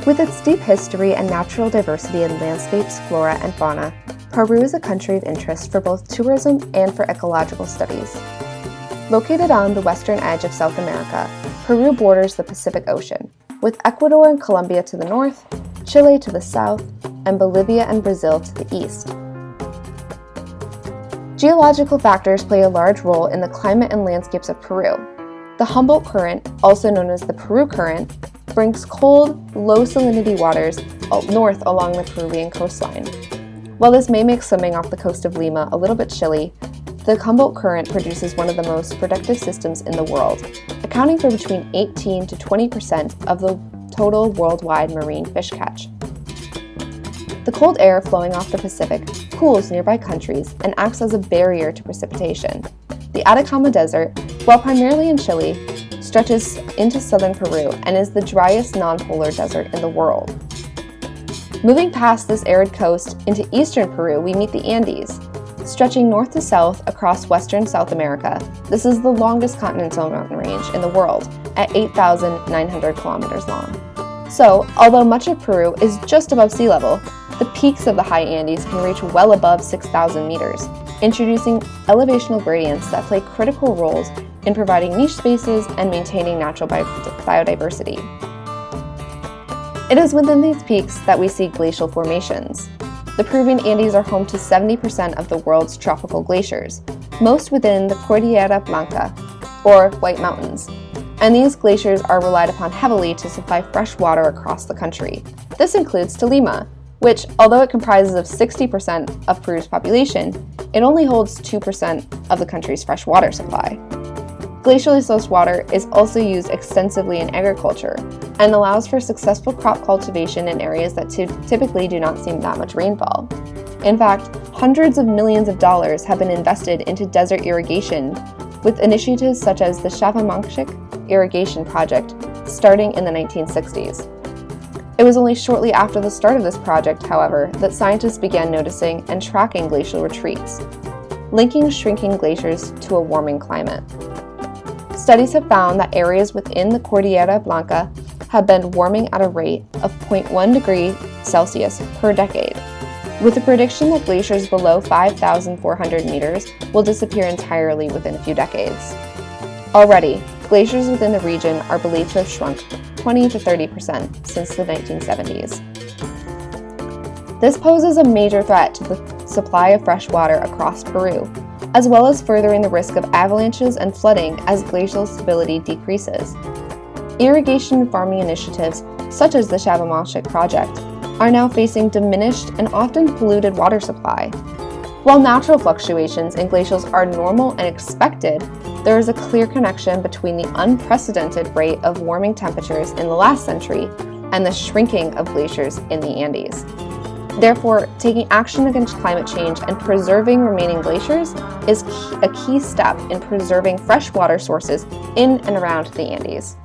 With its deep history and natural diversity in landscapes, flora, and fauna, Peru is a country of interest for both tourism and for ecological studies. Located on the western edge of South America, Peru borders the Pacific Ocean, with Ecuador and Colombia to the north, Chile to the south, and Bolivia and Brazil to the east. Geological factors play a large role in the climate and landscapes of Peru. The Humboldt Current, also known as the Peru Current, brings cold, low salinity waters north along the Peruvian coastline. While this may make swimming off the coast of Lima a little bit chilly, the Humboldt Current produces one of the most productive systems in the world, accounting for between 18 to 20% of the total worldwide marine fish catch. The cold air flowing off the Pacific cools nearby countries and acts as a barrier to precipitation. The Atacama Desert, while primarily in Chile, stretches into southern Peru and is the driest non-polar desert in the world. Moving past this arid coast into eastern Peru, we meet the Andes. Stretching north to south across western South America, this is the longest continental mountain range in the world at 8,900 kilometers long. So, although much of Peru is just above sea level, the peaks of the high Andes can reach well above 6,000 meters, introducing elevational gradients that play critical roles in providing niche spaces and maintaining natural biodiversity. It is within these peaks that we see glacial formations. The Peruvian Andes are home to 70% of the world's tropical glaciers, most within the Cordillera Blanca, or White Mountains, and these glaciers are relied upon heavily to supply fresh water across the country. This includes Tolima, which, although it comprises of 60% of Peru's population, it only holds 2% of the country's fresh water supply. Glacially sourced water is also used extensively in agriculture and allows for successful crop cultivation in areas that typically do not see that much rainfall. In fact, hundreds of millions of dollars have been invested into desert irrigation, with initiatives such as the Chavamanchic Irrigation Project starting in the 1960s. It was only shortly after the start of this project, however, that scientists began noticing and tracking glacial retreats, linking shrinking glaciers to a warming climate. Studies have found that areas within the Cordillera Blanca have been warming at a rate of 0.1 degree Celsius per decade, with a prediction that glaciers below 5,400 meters will disappear entirely within a few decades. Already, glaciers within the region are believed to have shrunk 20 to 30% since the 1970s. This poses a major threat to the supply of fresh water across Peru, as well as furthering the risk of avalanches and flooding as glacial stability decreases. Irrigation and farming initiatives, such as the Chavamanchic project, are now facing diminished and often polluted water supply. While natural fluctuations in glacials are normal and expected, there is a clear connection between the unprecedented rate of warming temperatures in the last century and the shrinking of glaciers in the Andes. Therefore, taking action against climate change and preserving remaining glaciers is a key step in preserving fresh water sources in and around the Andes.